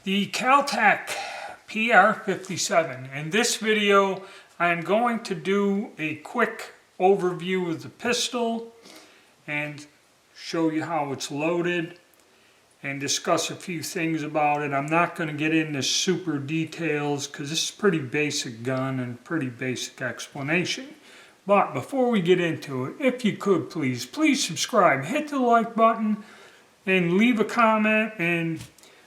The Kel Tec PR-5.7. In this video, I'm going to do a quick overview of the pistol and show you how it's loaded and discuss a few things about it. I'm not going to get into super details because this is a pretty basic gun and pretty basic explanation. But before we get into it, if you could please subscribe, hit the like button, and leave a comment and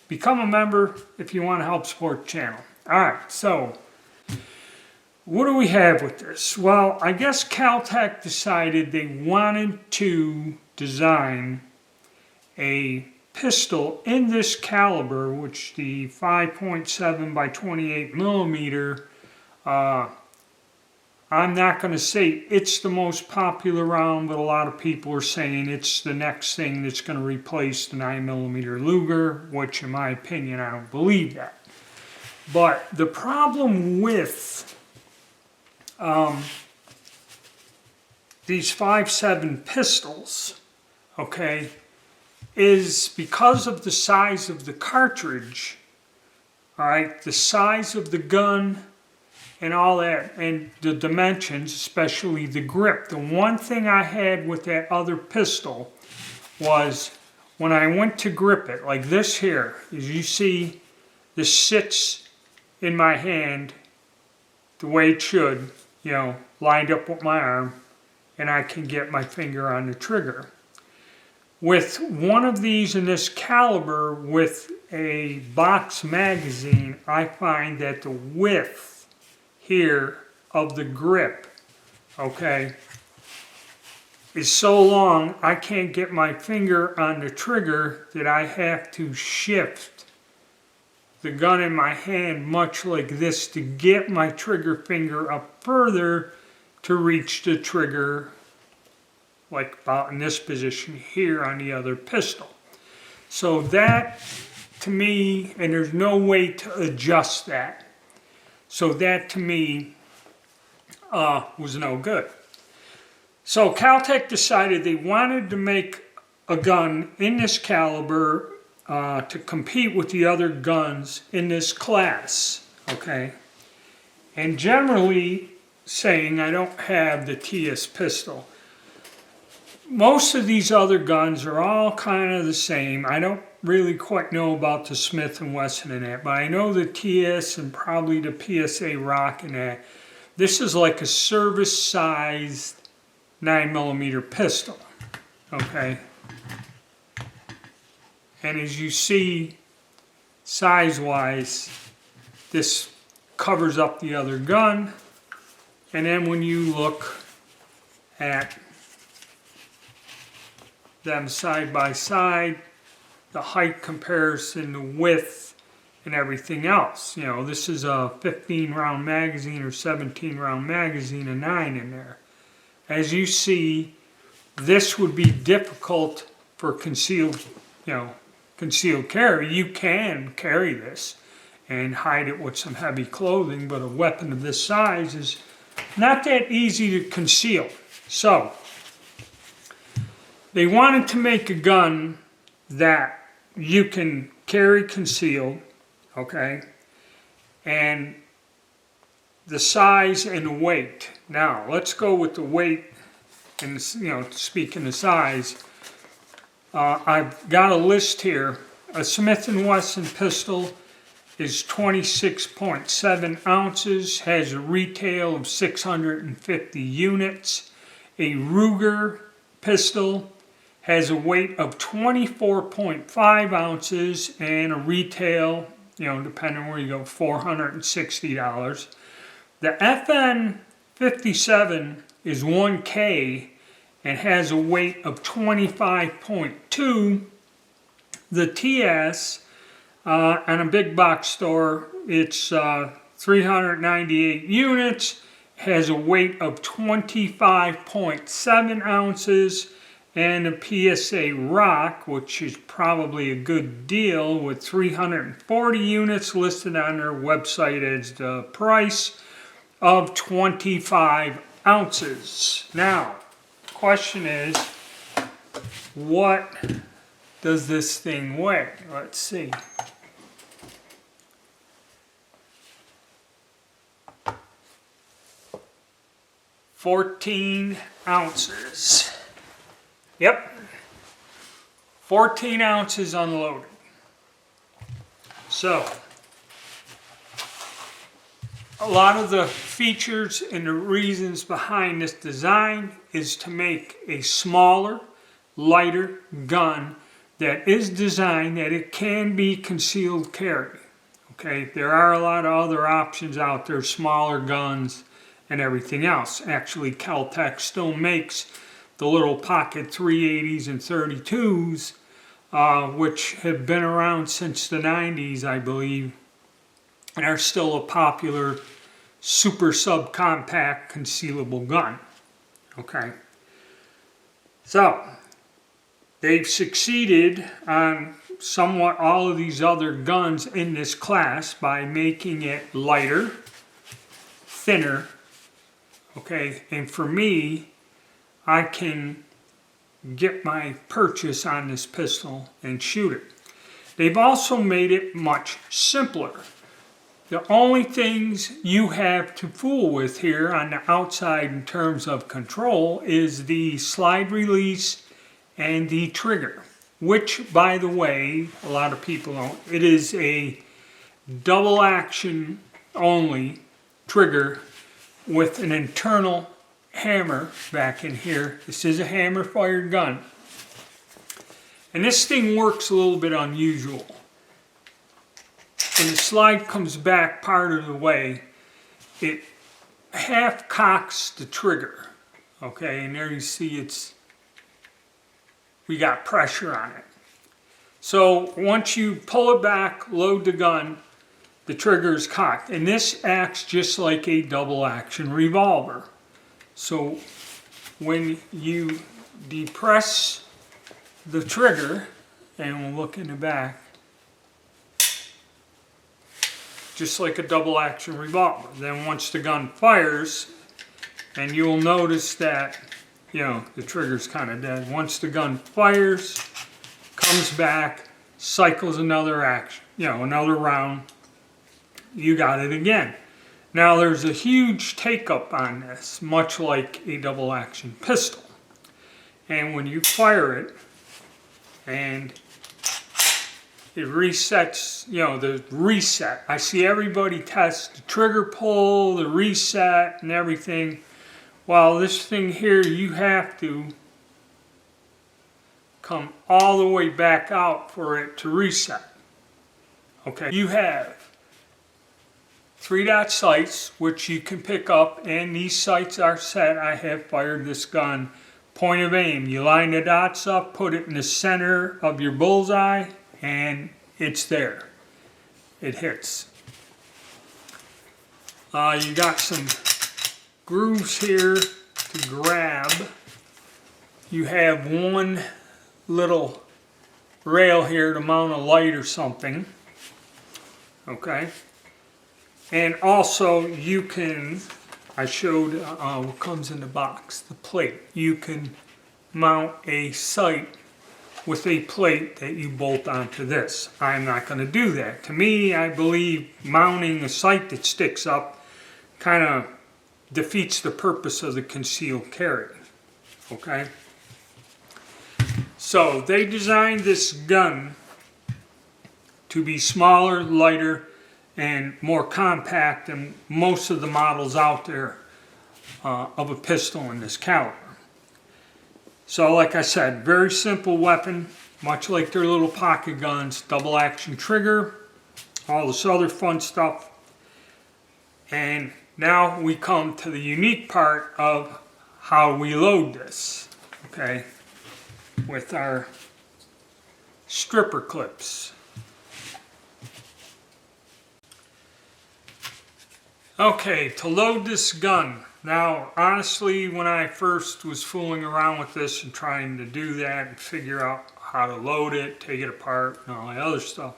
become a member if you want to help support the channel. Alright, so what do we have with this? Well, I guess Kel Tec decided they wanted to design a pistol in this caliber, which the 5.7 by 28 millimeter, I'm not going to say it's the most popular round, but a lot of people are saying it's the next thing that's going to replace the 9mm Luger, which in my opinion, I don't believe that. But the problem with these 5.7 pistols, okay, is because of the size of the cartridge, all right, the size of the gun, and all that, and the dimensions, especially the grip. The one thing I had with that other pistol was when I went to grip it, like this here, as you see, this sits in my hand the way it should, you know, lined up with my arm, and I can get my finger on the trigger. With one of these in this caliber with a box magazine, I find that the width here of the grip, okay, is so long I can't get my finger on the trigger that I have to shift the gun in my hand much like this to get my trigger finger up further to reach the trigger, like about in this position here on the other pistol. So that, to me, and there's no way to adjust that. So that, to me, was no good. So Kel Tec decided they wanted to make a gun in this caliber to compete with the other guns in this class, okay? And generally saying I don't have the TS pistol. Most of these other guns are all kind of the same. I don't really quite know about the Smith & Wesson and that, but I know the TS and probably the PSA Rock and that. This is like a service-sized 9mm pistol, okay? And as you see, size-wise, this covers up the other gun. And then when you look at them side by side, the height comparison, the width, and everything else. You know, this is a 15-round magazine or 17-round magazine, a 9 in there. As you see, this would be difficult for concealed carry. You can carry this and hide it with some heavy clothing, but a weapon of this size is not that easy to conceal. So, they wanted to make a gun that you can carry concealed, okay, and the size and the weight. Now, let's go with the weight and, speaking of size, I've got a list here. A Smith & Wesson pistol is 26.7 ounces, has a retail of 650 units. A Ruger pistol has a weight of 24.5 ounces and a retail, depending on where you go, $460. The FN-57 is 1K and has a weight of 25.2. The TS, on a big box store, it's 398 units, has a weight of 25.7 ounces. And a PSA Rock, which is probably a good deal, with 340 units listed on their website as the price of 25 ounces. Now, the question is, what does this thing weigh? Let's see. 14 ounces. Yep, 14 ounces unloaded. So, a lot of the features and the reasons behind this design is to make a smaller, lighter gun that is designed that it can be concealed carry. Okay, there are a lot of other options out there, smaller guns and everything else. Actually, Kel Tec still makes the little pocket 380s and 32s, which have been around since the 90s, I believe, and are still a popular super subcompact concealable gun. Okay, so they've succeeded on somewhat all of these other guns in this class by making it lighter, thinner, okay, and for me, I can get my purchase on this pistol and shoot it. They've also made it much simpler. The only things you have to fool with here on the outside in terms of control is the slide release and the trigger, which, by the way, a lot of people don't. It is a double action only trigger with an internal hammer back in here. This is a hammer fired gun. And this thing works a little bit unusual. When the slide comes back part of the way, it half cocks the trigger. Okay, and there you see we got pressure on it. So once you pull it back, load the gun, the trigger is cocked. And this acts just like a double action revolver. So when you depress the trigger, and we'll look in the back, just like a double action revolver. Then once the gun fires, and you'll notice that, you know, the trigger's kind of dead. Once the gun fires, comes back, cycles another action, you know, another round, you got it again. Now there's a huge take-up on this, much like a double action pistol. And when you fire it, and it resets, you know, the reset. I see everybody test the trigger pull, the reset, and everything. Well, this thing here, you have to come all the way back out for it to reset. Okay, you have 3-dot sights, which you can pick up, and these sights are set. I have fired this gun. Point of aim, you line the dots up, put it in the center of your bullseye, and it's there. It hits. You got some grooves here to grab. You have one little rail here to mount a light or something. Okay. And also you can, I showed what comes in the box, the plate. You can mount a sight with a plate that you bolt onto this. I'm not going to do that. To me, I believe mounting a sight that sticks up kind of defeats the purpose of the concealed carry. Okay? So they designed this gun to be smaller, lighter, and more compact than most of the models out there of a pistol in this caliber. So like I said, very simple weapon, much like their little pocket guns, double action trigger, all this other fun stuff. And now we come to the unique part of how we load this, okay, with our stripper clips. Okay, to load this gun. Now, honestly, when I first was fooling around with this and trying to do that and figure out how to load it, take it apart, and all that other stuff,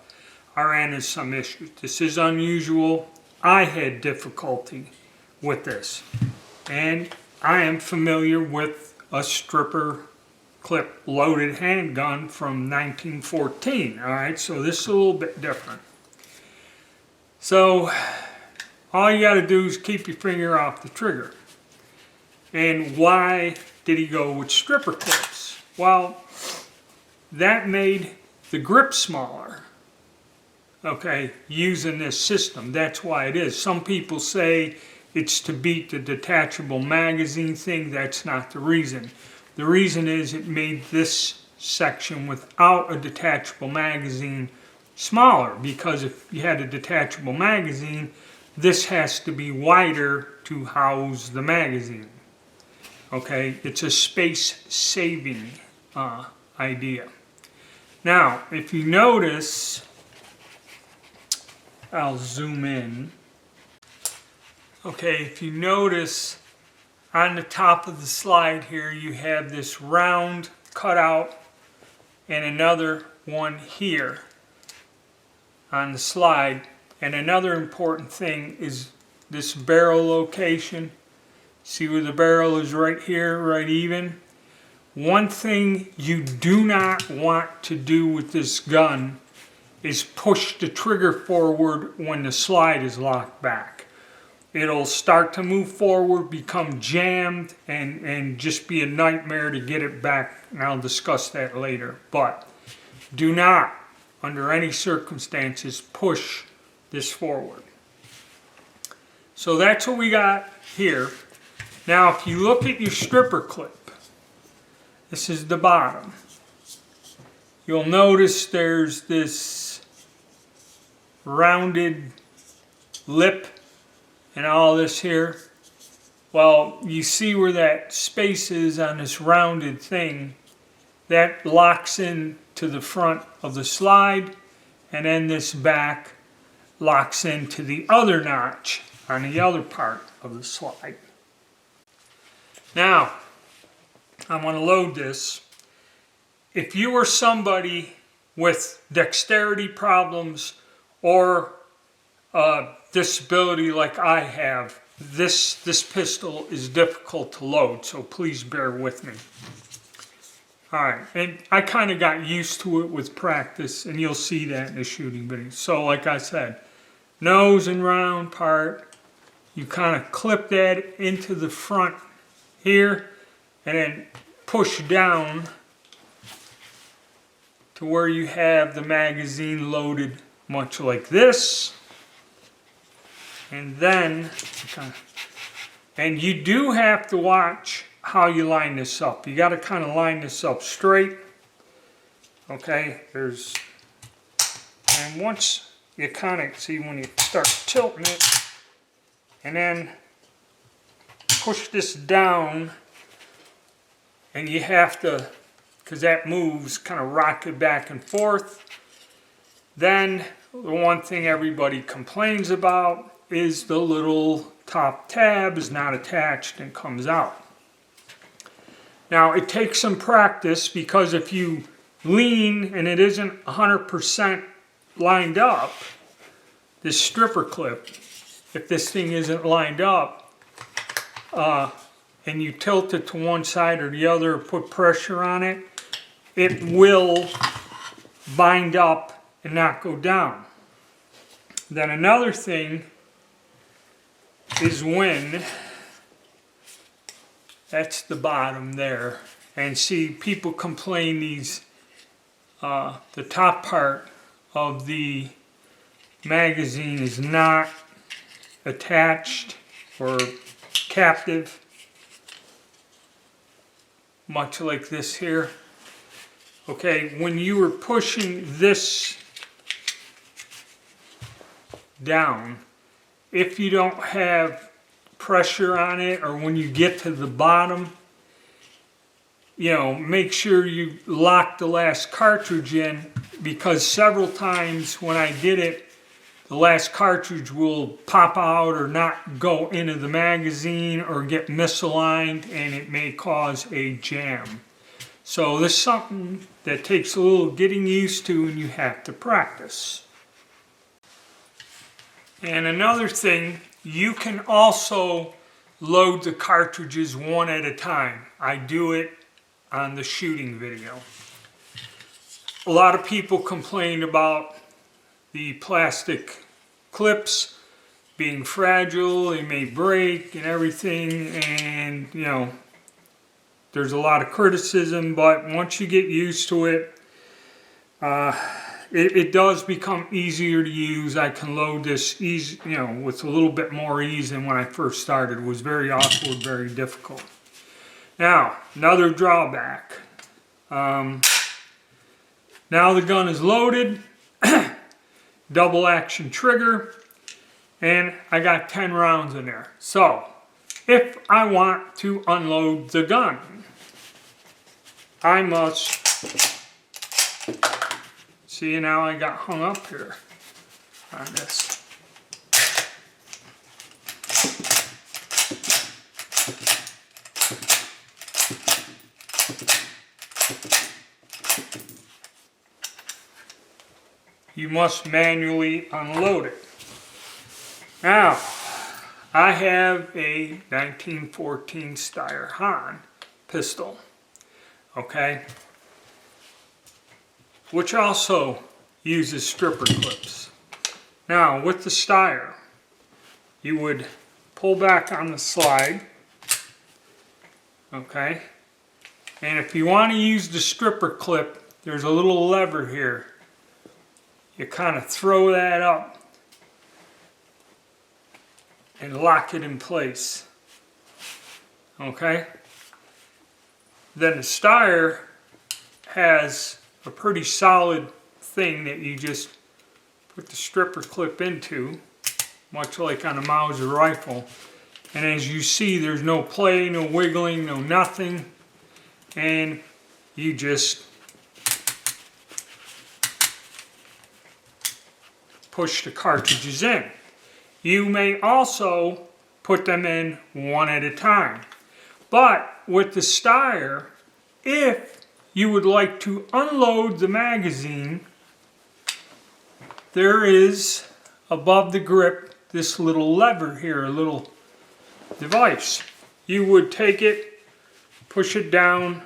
I ran into some issues. This is unusual. I had difficulty with this. And I am familiar with a stripper clip loaded handgun from 1914. Alright, so this is a little bit different. So all you got to do is keep your finger off the trigger. And why did he go with stripper clips? Well, that made the grip smaller, okay, using this system. That's why it is. Some people say it's to beat the detachable magazine thing. That's not the reason. The reason is it made this section without a detachable magazine smaller, because if you had a detachable magazine, this has to be wider to house the magazine. Okay, it's a space-saving idea. Now, if you notice, I'll zoom in. Okay, if you notice on the top of the slide here, you have this round cutout and another one here on the slide. And another important thing is this barrel location. See where the barrel is right here, right even? One thing you do not want to do with this gun is push the trigger forward when the slide is locked back. It'll start to move forward, become jammed, and just be a nightmare to get it back. And I'll discuss that later. But do not, under any circumstances, push this forward. So that's what we got here. Now, if you look at your stripper clip, this is the bottom. You'll notice there's this rounded lip and all this here. Well, you see where that space is on this rounded thing. That locks in to the front of the slide, and then this back locks into the other notch on the other part of the slide. Now, I want to load this. If you are somebody with dexterity problems or disability like I have, this pistol is difficult to load, so please bear with me. Alright, and I kind of got used to it with practice, and you'll see that in the shooting video. So like I said, nose and round part, you kind of clip that into the front here, and then push down to where you have the magazine loaded much like this. And then, and you do have to watch how you line this up. You got to kind of line this up straight. Okay, and once you kind of see when you start tilting it, and then push this down, and you have to, because that moves, kind of rock it back and forth. Then the one thing everybody complains about is the little top tab is not attached and comes out. Now it takes some practice, because if you lean and it isn't 100% lined up, this stripper clip, if this thing isn't lined up, and you tilt it to one side or the other or put pressure on it, it will bind up and not go down. Then another thing is when, that's the bottom there, and see people complain these, the top part of the magazine is not attached or captive, much like this here. Okay, when you were pushing this down, if you don't have pressure on it, or when you get to the bottom, you know, make sure you lock the last cartridge in, because several times when I did it, the last cartridge will pop out or not go into the magazine or get misaligned, and it may cause a jam. So this is something that takes a little getting used to, and you have to practice. And another thing, you can also load the cartridges one at a time. I do it on the shooting video. A lot of people complain about the plastic clips. being fragile, they may break and everything, and you know, there's a lot of criticism, but once you get used to it, it does become easier to use. I can load this easy, you know, with a little bit more ease than when I first started. It was very awkward, very difficult. Now, another drawback. Now the gun is loaded, double action trigger, and I got 10 rounds in there. So, if I want to unload the gun, I must, see, now I got hung up here on this. You must manually unload it. Now, I have a 1914 Steyr Hahn pistol, okay, which also uses stripper clips. Now, with the Steyr, you would pull back on the slide, okay, and if you want to use the stripper clip, there's a little lever here. You kind of throw that up and lock it in place, okay? Then the Steyr has a pretty solid thing that you just put the stripper clip into, much like on a Mauser rifle. And as you see, there's no play, no wiggling, no nothing. And you just push the cartridges in. You may also put them in one at a time. But with the Steyr, if you would like to unload the magazine, there is above the grip this little lever here, a little device. You would take it, push it down,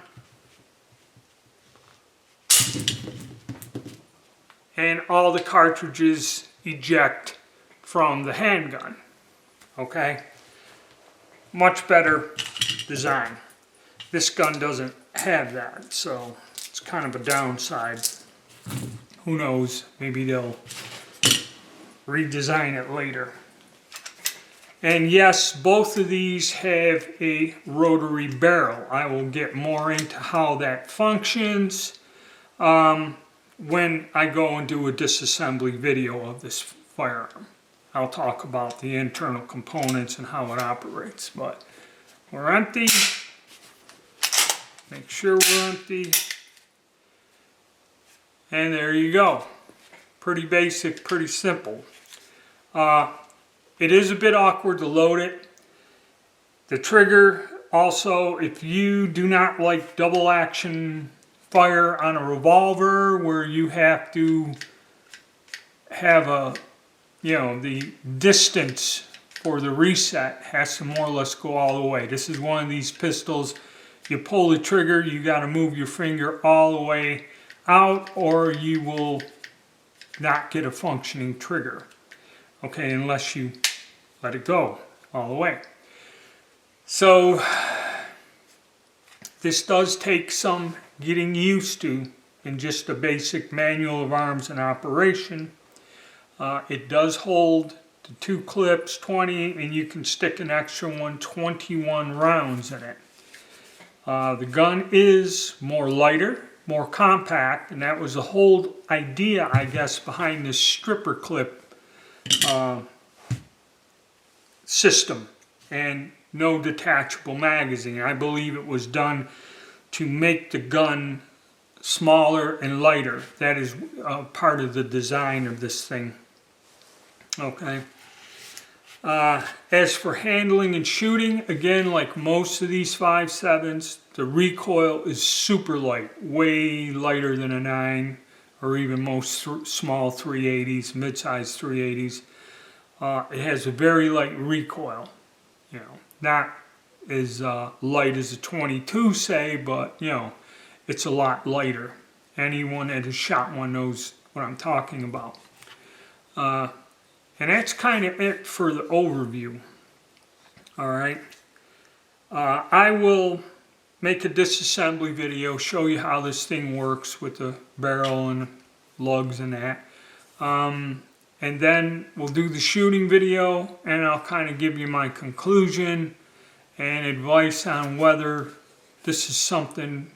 and all the cartridges eject from the handgun, okay? Much better design. This gun doesn't have that, so it's kind of a downside. Who knows, maybe they'll redesign it later. And yes, both of these have a rotary barrel. I will get more into how that functions when I go and do a disassembly video of this firearm. I'll talk about the internal components and how it operates, but we're empty. Make sure we're empty. And there you go. Pretty basic, pretty simple. It is a bit awkward to load it. The trigger also, if you do not like double action fire on a revolver where you have to have a, you know, the distance for the reset has to more or less go all the way. This is one of these pistols. You pull the trigger, you got to move your finger all the way out or you will not get a functioning trigger. Okay, unless you let it go all the way. So this does take some getting used to in just a basic manual of arms and operation. It does hold the 2 clips, 20, and you can stick an extra one, 21 rounds in it. The gun is more lighter, more compact, and that was the whole idea, I guess, behind this stripper clip system and no detachable magazine. I believe it was done to make the gun smaller and lighter. That is part of the design of this thing. Okay. As for handling and shooting, again, like most of these 5.7s, the recoil is super light, way lighter than a 9 or even most small 380s, mid-size 380s. It has a very light recoil, you know, not as light as a 22 say, but you know, it's a lot lighter. Anyone that has shot one knows what I'm talking about. And that's kind of it for the overview. All right. I will make a disassembly video, show you how this thing works with the barrel and lugs and that. And then we'll do the shooting video, and I'll kind of give you my conclusion and advice on whether this is something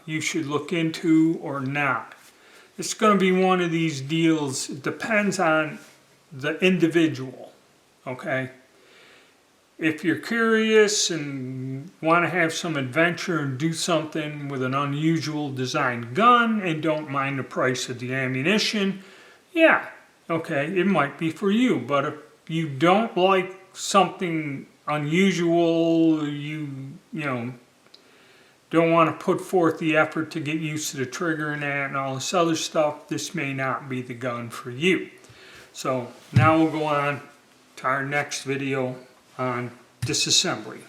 you should look into or not. It's going to be one of these deals. It depends on the individual, okay? If you're curious and want to have some adventure and do something with an unusual designed gun and don't mind the price of the ammunition, yeah, okay, it might be for you. But if you don't like something unusual, you know, don't want to put forth the effort to get used to the trigger and that and all this other stuff, this may not be the gun for you. So now we'll go on to our next video on disassembly.